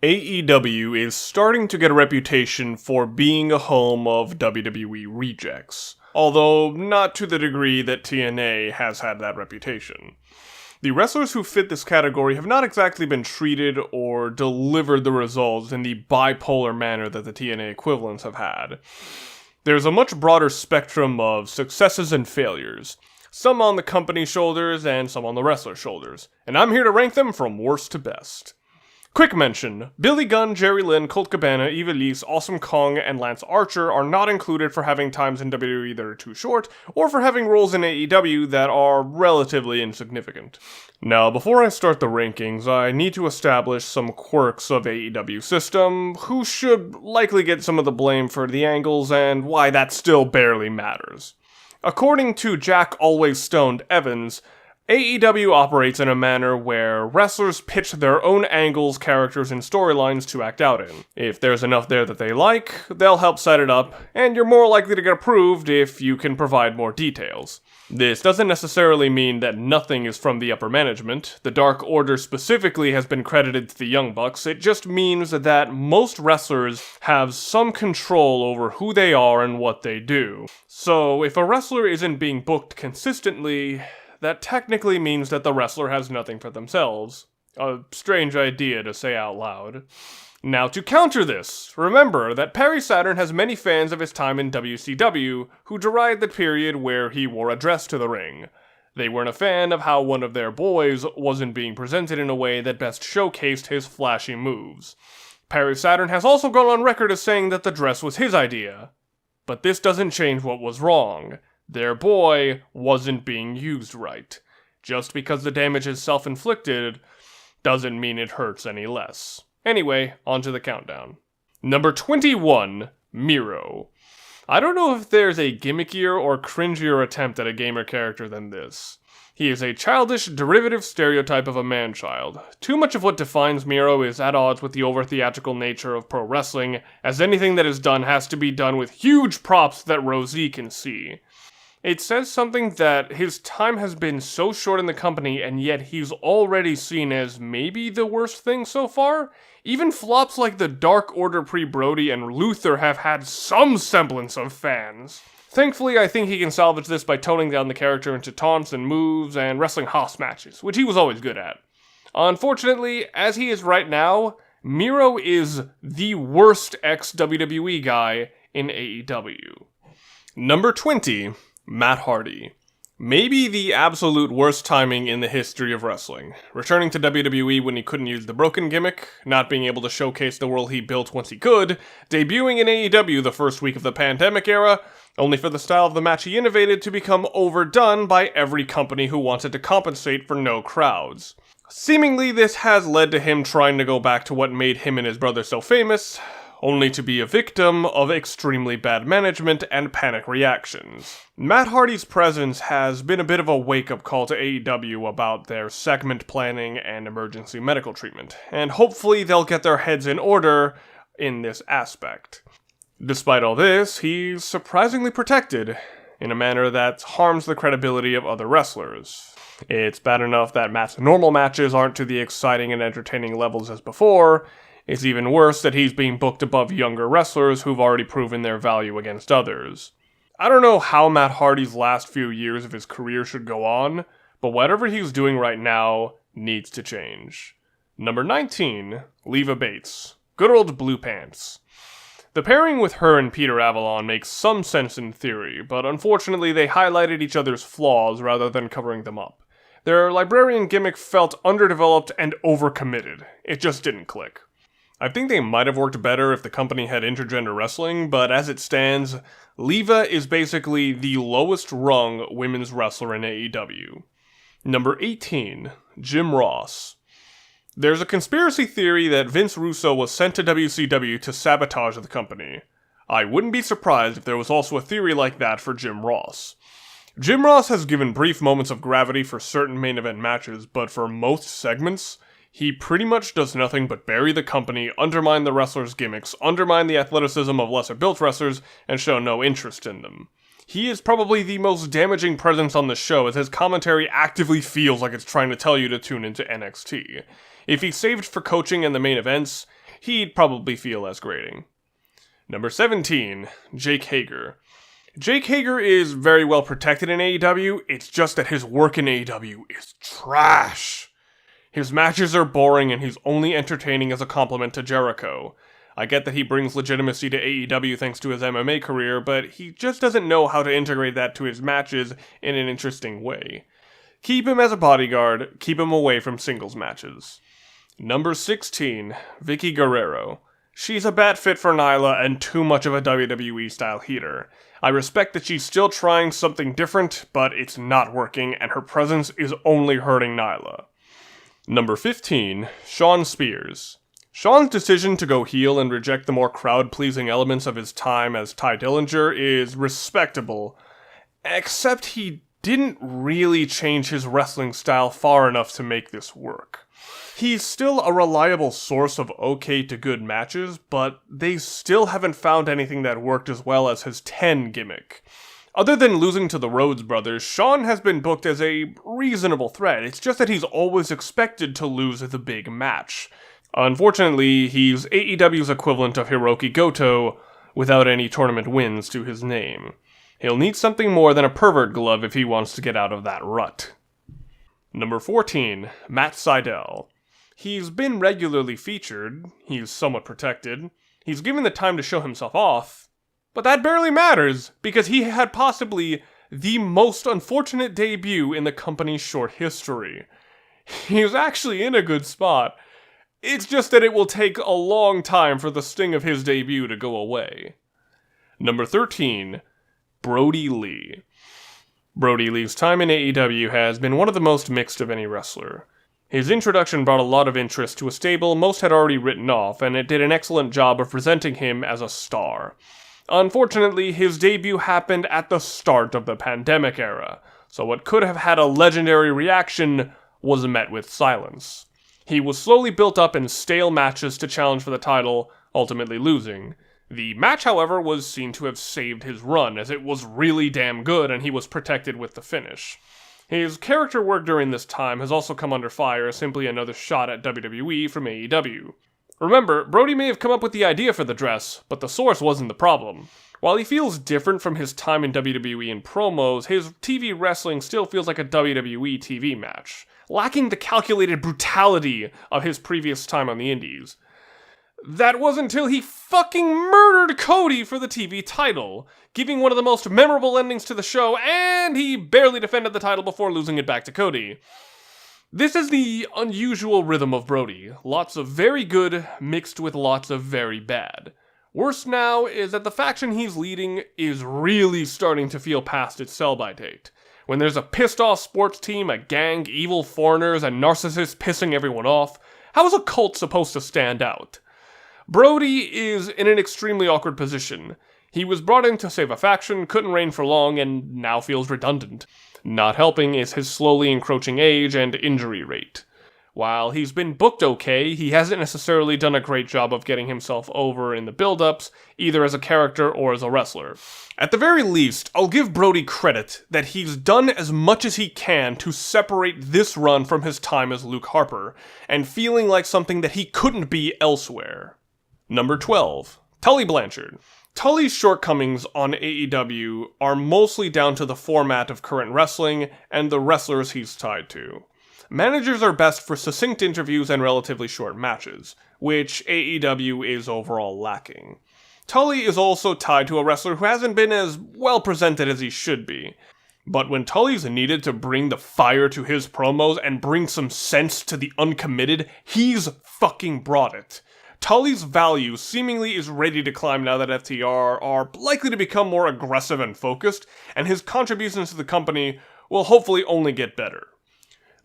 AEW is starting to get a reputation for being a home of WWE rejects, although not to the degree that TNA has had that reputation. The wrestlers who fit this category have not exactly been treated or delivered the results in the bipolar manner that the TNA equivalents have had. There's a much broader spectrum of successes and failures, some on the company's shoulders and some on the wrestler's shoulders, and I'm here to rank them from worst to best. Quick mention, Billy Gunn, Jerry Lynn, Colt Cabana, Ivelisse, Awesome Kong, and Lance Archer are not included for having times in WWE that are too short, or for having roles in AEW that are relatively insignificant. Now, before I start the rankings, I need to establish some quirks of AEW system, who should likely get some of the blame for the angles, and why that still barely matters. According to Jack Always Stoned Evans, AEW operates in a manner where wrestlers pitch their own angles, characters, and storylines to act out in. If there's enough there that they like, they'll help set it up, and you're more likely to get approved if you can provide more details. This doesn't necessarily mean that nothing is from the upper management. The Dark Order specifically has been credited to the Young Bucks. It just means that most wrestlers have some control over who they are and what they do. So if a wrestler isn't being booked consistently, that technically means that the wrestler has nothing for themselves. A strange idea to say out loud. Now, to counter this, remember that Perry Saturn has many fans of his time in WCW who derided the period where he wore a dress to the ring. They weren't a fan of how one of their boys wasn't being presented in a way that best showcased his flashy moves. Perry Saturn has also gone on record as saying that the dress was his idea. But this doesn't change what was wrong. Their boy wasn't being used right. Just because the damage is self-inflicted doesn't mean it hurts any less. Anyway, on to the countdown. Number 21, Miro. I don't know if there's a gimmickier or cringier attempt at a gamer character than this. He is a childish, derivative stereotype of a man-child. Too much of what defines Miro is at odds with the over-theatrical nature of pro wrestling, as anything that is done has to be done with huge props that Rosie can see. It says something that his time has been so short in the company, and yet he's already seen as maybe the worst thing so far? Even flops like the Dark Order pre-Brodie and Luther have had some semblance of fans. Thankfully, I think he can salvage this by toning down the character into taunts and moves and wrestling house matches, which he was always good at. Unfortunately, as he is right now, Miro is the worst ex-WWE guy in AEW. Number 20. Matt Hardy. Maybe the absolute worst timing in the history of wrestling. Returning to WWE when he couldn't use the broken gimmick, not being able to showcase the world he built once he could, debuting in AEW the first week of the pandemic era, only for the style of the match he innovated to become overdone by every company who wanted to compensate for no crowds. Seemingly, this has led to him trying to go back to what made him and his brother so famous, only to be a victim of extremely bad management and panic reactions. Matt Hardy's presence has been a bit of a wake-up call to AEW about their segment planning and emergency medical treatment, and hopefully they'll get their heads in order in this aspect. Despite all this, he's surprisingly protected, in a manner that harms the credibility of other wrestlers. It's bad enough that Matt's normal matches aren't to the exciting and entertaining levels as before. It's even worse that he's being booked above younger wrestlers who've already proven their value against others. I don't know how Matt Hardy's last few years of his career should go on, but whatever he's doing right now needs to change. Number 19, Leva Bates. Good old Blue Pants. The pairing with her and Peter Avalon makes some sense in theory, but unfortunately they highlighted each other's flaws rather than covering them up. Their librarian gimmick felt underdeveloped and overcommitted. It just didn't click. I think they might have worked better if the company had intergender wrestling, but as it stands, Leva is basically the lowest rung women's wrestler in AEW. Number 18, Jim Ross. There's a conspiracy theory that Vince Russo was sent to WCW to sabotage the company. I wouldn't be surprised if there was also a theory like that for Jim Ross. Jim Ross has given brief moments of gravity for certain main event matches, but for most segments, he pretty much does nothing but bury the company, undermine the wrestlers' gimmicks, undermine the athleticism of lesser-built wrestlers, and show no interest in them. He is probably the most damaging presence on the show, as his commentary actively feels like it's trying to tell you to tune into NXT. If he's saved for coaching and the main events, he'd probably feel as grating. Number 17, Jake Hager. Jake Hager is very well protected in AEW, it's just that his work in AEW is trash. His matches are boring and he's only entertaining as a compliment to Jericho. I get that he brings legitimacy to AEW thanks to his MMA career, but he just doesn't know how to integrate that to his matches in an interesting way. Keep him as a bodyguard, keep him away from singles matches. Number 16, Vickie Guerrero. She's a bad fit for Nyla and too much of a WWE-style heater. I respect that she's still trying something different, but it's not working, and her presence is only hurting Nyla. Number 15, Shawn Spears. Shawn's decision to go heel and reject the more crowd-pleasing elements of his time as Ty Dillinger is respectable, except he didn't really change his wrestling style far enough to make this work. He's still a reliable source of okay to good matches, but they still haven't found anything that worked as well as his 10 gimmick. Other than losing to the Rhodes brothers, Shawn has been booked as a reasonable threat, it's just that he's always expected to lose the big match. Unfortunately, he's AEW's equivalent of Hiroki Goto, without any tournament wins to his name. He'll need something more than a pervert glove if he wants to get out of that rut. Number 14, Matt Sydal. He's been regularly featured, he's somewhat protected, he's given the time to show himself off, but that barely matters, because he had possibly the most unfortunate debut in the company's short history. He's actually in a good spot, it's just that it will take a long time for the sting of his debut to go away. Number 13, Brodie Lee. Brodie Lee's time in AEW has been one of the most mixed of any wrestler. His introduction brought a lot of interest to a stable most had already written off, and it did an excellent job of presenting him as a star. Unfortunately, his debut happened at the start of the pandemic era, so what could have had a legendary reaction was met with silence. He was slowly built up in stale matches to challenge for the title, ultimately losing. The match, however, was seen to have saved his run, as it was really damn good and he was protected with the finish. His character work during this time has also come under fire as simply another shot at WWE from AEW. Remember, Brodie may have come up with the idea for the dress, but the source wasn't the problem. While he feels different from his time in WWE in promos, his TV wrestling still feels like a WWE TV match, lacking the calculated brutality of his previous time on the indies. That was until he fucking murdered Cody for the TV title, giving one of the most memorable endings to the show, and he barely defended the title before losing it back to Cody. This is the unusual rhythm of Brodie, lots of very good mixed with lots of very bad. Worse now is that the faction he's leading is really starting to feel past its sell-by date. When there's a pissed-off sports team, a gang, evil foreigners, and narcissists pissing everyone off, how is a cult supposed to stand out? Brodie is in an extremely awkward position. He was brought in to save a faction, couldn't reign for long, and now feels redundant. Not helping is his slowly encroaching age and injury rate. While he's been booked okay, he hasn't necessarily done a great job of getting himself over in the build-ups, either as a character or as a wrestler. At the very least, I'll give Brodie credit that he's done as much as he can to separate this run from his time as Luke Harper, and feeling like something that he couldn't be elsewhere. Number 12, Tully Blanchard. Tully's shortcomings on AEW are mostly down to the format of current wrestling and the wrestlers he's tied to. Managers are best for succinct interviews and relatively short matches, which AEW is overall lacking. Tully is also tied to a wrestler who hasn't been as well presented as he should be. But when Tully's needed to bring the fire to his promos and bring some sense to the uncommitted, he's fucking brought it. Tully's value seemingly is ready to climb now that FTR are likely to become more aggressive and focused, and his contributions to the company will hopefully only get better.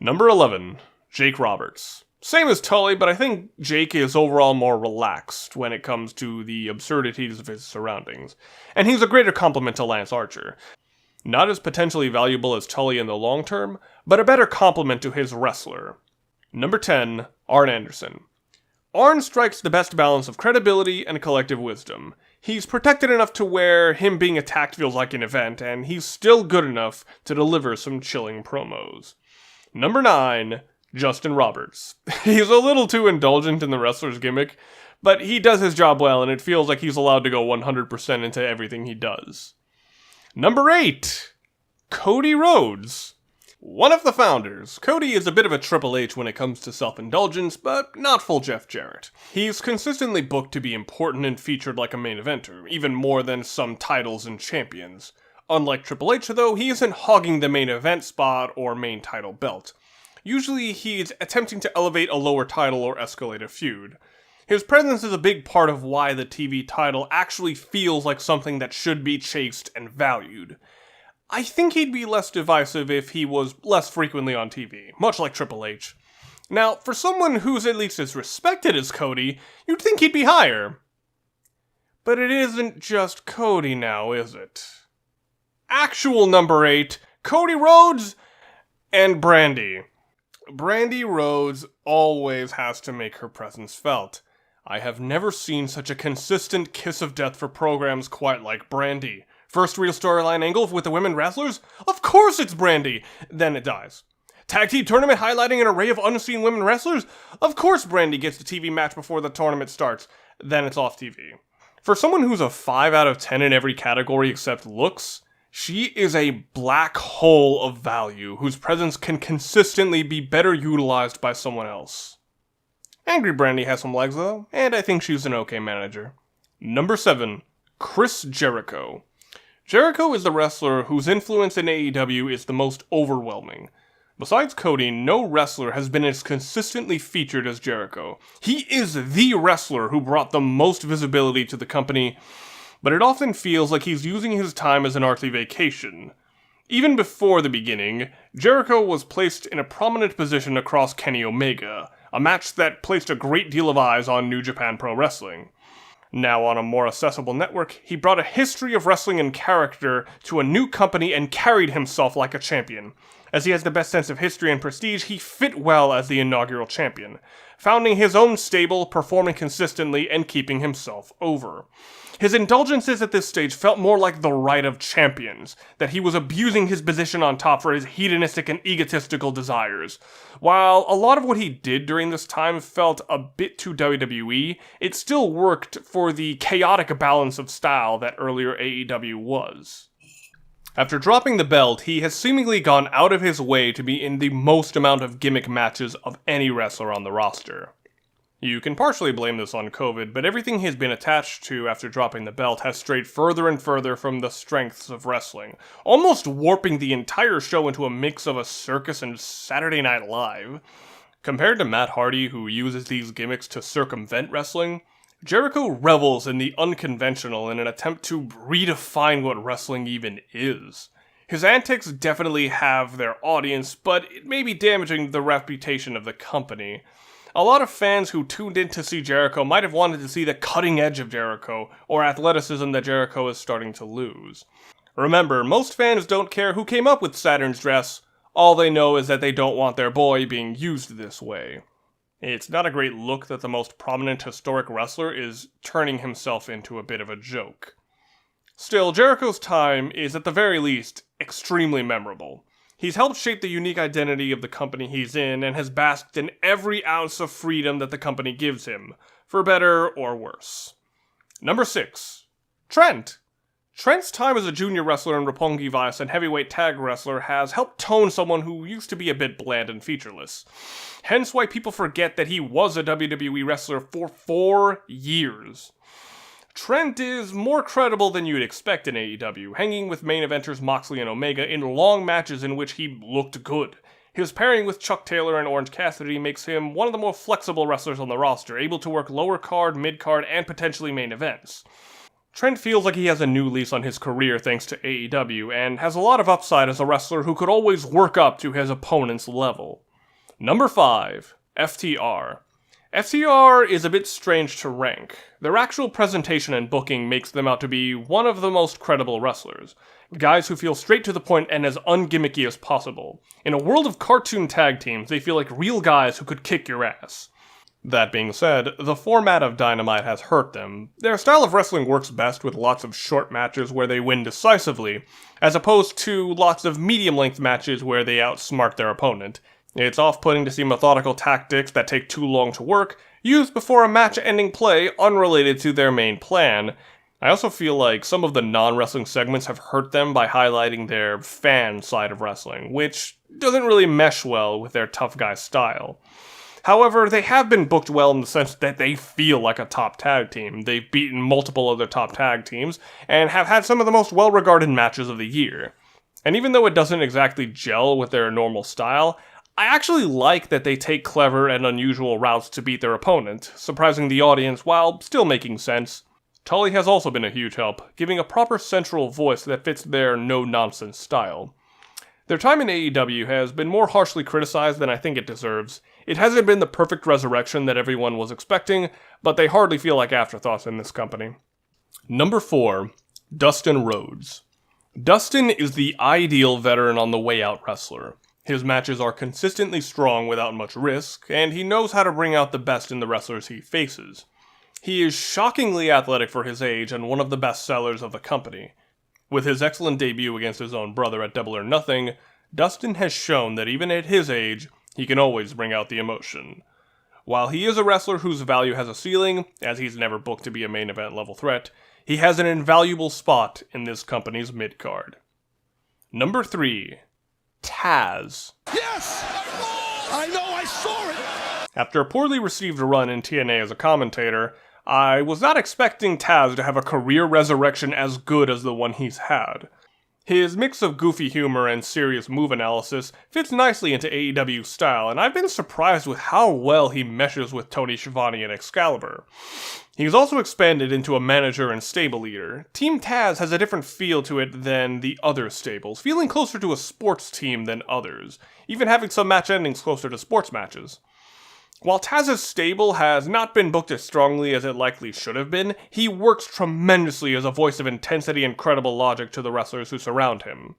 Number 11, Jake Roberts. Same as Tully, but I think Jake is overall more relaxed when it comes to the absurdities of his surroundings, and he's a greater complement to Lance Archer. Not as potentially valuable as Tully in the long term, but a better complement to his wrestler. Number 10, Arn Anderson. Arn strikes the best balance of credibility and collective wisdom. He's protected enough to where him being attacked feels like an event, and he's still good enough to deliver some chilling promos. Number 9, Justin Roberts. He's a little too indulgent in the wrestler's gimmick, but he does his job well, and it feels like he's allowed to go 100% into everything he does. Number 8, Cody Rhodes. One of the founders, Cody is a bit of a Triple H when it comes to self-indulgence, but not full Jeff Jarrett. He's consistently booked to be important and featured like a main eventer, even more than some titles and champions. Unlike Triple H, though, he isn't hogging the main event spot or main title belt. Usually, he's attempting to elevate a lower title or escalate a feud. His presence is a big part of why the TV title actually feels like something that should be chased and valued. I think he'd be less divisive if he was less frequently on TV, much like Triple H. Now, for someone who's at least as respected as Cody, you'd think he'd be higher. But it isn't just Cody now, is it? Actual number 8, Cody Rhodes and Brandy. Brandy Rhodes always has to make her presence felt. I have never seen such a consistent kiss of death for programs quite like Brandy. First real storyline angle with the women wrestlers? Of course it's Brandy! Then it dies. Tag team tournament highlighting an array of unseen women wrestlers? Of course Brandy gets the TV match before the tournament starts. Then it's off TV. For someone who's a 5 out of 10 in every category except looks, she is a black hole of value whose presence can consistently be better utilized by someone else. Angry Brandy has some legs though, and I think she's an okay manager. Number 7, Chris Jericho. Jericho is the wrestler whose influence in AEW is the most overwhelming. Besides Cody, no wrestler has been as consistently featured as Jericho. He is the wrestler who brought the most visibility to the company, but it often feels like he's using his time as an earthly vacation. Even before the beginning, Jericho was placed in a prominent position across Kenny Omega, a match that placed a great deal of eyes on New Japan Pro Wrestling. Now on a more accessible network, he brought a history of wrestling and character to a new company and carried himself like a champion. As he has the best sense of history and prestige, he fit well as the inaugural champion, founding his own stable, performing consistently, and keeping himself over. His indulgences at this stage felt more like the right of champions, that he was abusing his position on top for his hedonistic and egotistical desires. While a lot of what he did during this time felt a bit too WWE, it still worked for the chaotic balance of style that earlier AEW was. After dropping the belt, he has seemingly gone out of his way to be in the most amount of gimmick matches of any wrestler on the roster. You can partially blame this on COVID, but everything he's been attached to after dropping the belt has strayed further and further from the strengths of wrestling, almost warping the entire show into a mix of a circus and Saturday Night Live. Compared to Matt Hardy, who uses these gimmicks to circumvent wrestling, Jericho revels in the unconventional in an attempt to redefine what wrestling even is. His antics definitely have their audience, but it may be damaging the reputation of the company. A lot of fans who tuned in to see Jericho might have wanted to see the cutting edge of Jericho, or athleticism that Jericho is starting to lose. Remember, most fans don't care who came up with Saturn's dress, all they know is that they don't want their boy being used this way. It's not a great look that the most prominent historic wrestler is turning himself into a bit of a joke. Still, Jericho's time is at the very least extremely memorable. He's helped shape the unique identity of the company he's in and has basked in every ounce of freedom that the company gives him, for better or worse. Number 6. Trent. Trent's time as a junior wrestler in Roppongi Vice and heavyweight tag wrestler has helped tone someone who used to be a bit bland and featureless. Hence why people forget that he was a WWE wrestler for 4 years. Trent is more credible than you'd expect in AEW, hanging with main eventers Moxley and Omega in long matches in which he looked good. His pairing with Chuck Taylor and Orange Cassidy makes him one of the more flexible wrestlers on the roster, able to work lower card, mid card, and potentially main events. Trent feels like he has a new lease on his career thanks to AEW, and has a lot of upside as a wrestler who could always work up to his opponent's level. Number 5. FTR. FTR is a bit strange to rank. Their actual presentation and booking makes them out to be one of the most credible wrestlers. Guys who feel straight to the point and as ungimmicky as possible. In a world of cartoon tag teams, they feel like real guys who could kick your ass. That being said, the format of Dynamite has hurt them. Their style of wrestling works best with lots of short matches where they win decisively, as opposed to lots of medium-length matches where they outsmart their opponent. It's off-putting to see methodical tactics that take too long to work used before a match-ending play unrelated to their main plan. I also feel like some of the non-wrestling segments have hurt them by highlighting their fan side of wrestling, which doesn't really mesh well with their tough guy style. However, they have been booked well in the sense that they feel like a top tag team. They've beaten multiple other top tag teams, and have had some of the most well-regarded matches of the year. And even though it doesn't exactly gel with their normal style, I actually like that they take clever and unusual routes to beat their opponent, surprising the audience while still making sense. Tully has also been a huge help, giving a proper central voice that fits their no-nonsense style. Their time in AEW has been more harshly criticized than I think it deserves. It hasn't been the perfect resurrection that everyone was expecting, but they hardly feel like afterthoughts in this company. Number 4, Dustin Rhodes. Dustin is the ideal veteran on the way out wrestler. His matches are consistently strong without much risk, and he knows how to bring out the best in the wrestlers he faces. He is shockingly athletic for his age and one of the best sellers of the company. With his excellent debut against his own brother at Double or Nothing, Dustin has shown that even at his age, he can always bring out the emotion. While he is a wrestler whose value has a ceiling, as he's never booked to be a main event level threat, he has an invaluable spot in this company's mid-card. Number 3, Taz. Yes! I know, I saw it! After a poorly received run in TNA as a commentator, I was not expecting Taz to have a career resurrection as good as the one he's had. His mix of goofy humor and serious move analysis fits nicely into AEW style, and I've been surprised with how well he meshes with Tony Schiavone and Excalibur. He's also expanded into a manager and stable leader. Team Taz has a different feel to it than the other stables, feeling closer to a sports team than others, even having some match endings closer to sports matches. While Taz's stable has not been booked as strongly as it likely should have been, he works tremendously as a voice of intensity and credible logic to the wrestlers who surround him.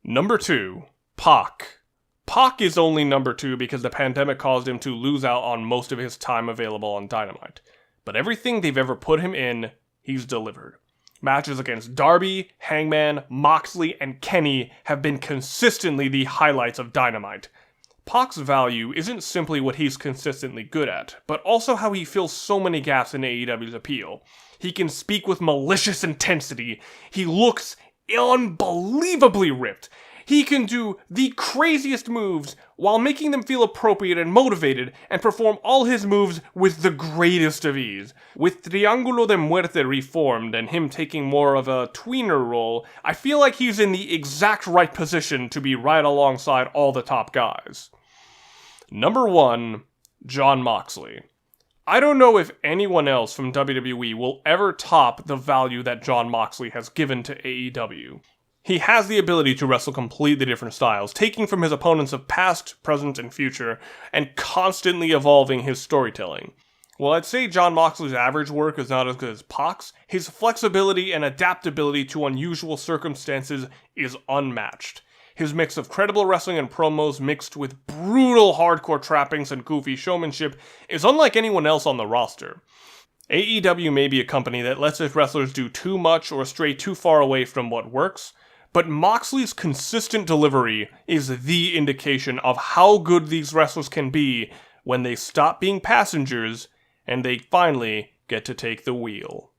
Number 2, Pac. Pac is only number 2 because the pandemic caused him to lose out on most of his time available on Dynamite. But everything they've ever put him in, he's delivered. Matches against Darby, Hangman, Moxley, and Kenny have been consistently the highlights of Dynamite. Pac's value isn't simply what he's consistently good at, but also how he fills so many gaps in AEW's appeal. He can speak with malicious intensity. He looks unbelievably ripped. He can do the craziest moves while making them feel appropriate and motivated, and perform all his moves with the greatest of ease. With Triángulo de Muerte reformed and him taking more of a tweener role, I feel like he's in the exact right position to be right alongside all the top guys. Number 1, Jon Moxley. I don't know if anyone else from WWE will ever top the value that Jon Moxley has given to AEW. He has the ability to wrestle completely different styles, taking from his opponents of past, present, and future, and constantly evolving his storytelling. While I'd say Jon Moxley's average work is not as good as Pac's, his flexibility and adaptability to unusual circumstances is unmatched. His mix of credible wrestling and promos mixed with brutal hardcore trappings and goofy showmanship is unlike anyone else on the roster. AEW may be a company that lets its wrestlers do too much or stray too far away from what works, but Moxley's consistent delivery is the indication of how good these wrestlers can be when they stop being passengers and they finally get to take the wheel.